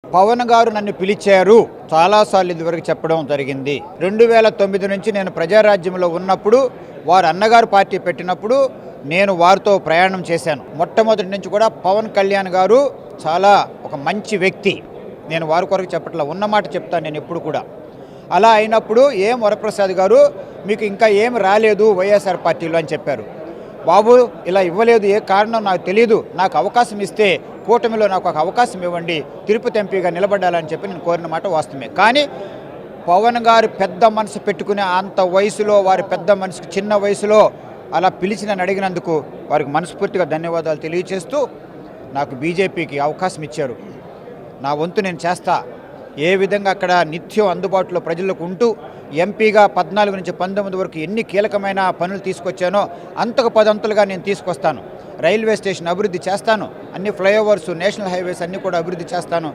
పవన్ గారు నన్ను పిలిచారు చాలాసార్లు ఇదివరకు చెప్పడం జరిగింది. 2009 నుంచి నేను ప్రజారాజ్యంలో ఉన్నప్పుడు వారు అన్నగారు పార్టీ పెట్టినప్పుడు నేను వారితో ప్రయాణం చేశాను. మొట్టమొదటి నుంచి కూడా పవన్ కళ్యాణ్ గారు చాలా ఒక మంచి వ్యక్తి. నేను వారి కొరకు చెప్పట్లా, ఉన్నమాట చెప్తాను నేను ఎప్పుడు కూడా. అలా అయినప్పుడు వరప్రసాద్ గారు మీకు ఇంకా ఏం రాలేదు వైఎస్ఆర్ పార్టీలో అని చెప్పారు. బాబు ఇలా ఇవ్వలేదు, ఏ కారణం నాకు తెలియదు, నాకు అవకాశం ఇస్తే కూటమిలో నాకు ఒక అవకాశం ఇవ్వండి, తిరుపతి ఎంపీగా నిలబడాలని చెప్పి నేను కోరిన మాట వాస్తవమే. కానీ పవన్ గారు పెద్ద మనసు పెట్టుకునే అంత వయసులో, వారి పెద్ద మనసుకు చిన్న వయసులో అలా పిలిచి నన్ను అడిగినందుకు వారికి మనస్ఫూర్తిగా ధన్యవాదాలు తెలియజేస్తూ నాకు బీజేపీకి అవకాశం ఇచ్చారు. నా వంతు నేను చేస్తా. ఏ విధంగా అక్కడ నిత్యం అందుబాటులో ప్రజలకు ఉంటూ ఎంపీగా 14 నుంచి 19 వరకు ఎన్ని కీలకమైన పనులు తీసుకొచ్చానో అంతకు పదంతులుగా నేను తీసుకొస్తాను. రైల్వే స్టేషన్ అభివృద్ధి చేస్తాను, అన్ని ఫ్లైఓవర్స్, నేషనల్ హైవేస్ అన్నీ కూడా అభివృద్ధి చేస్తాను.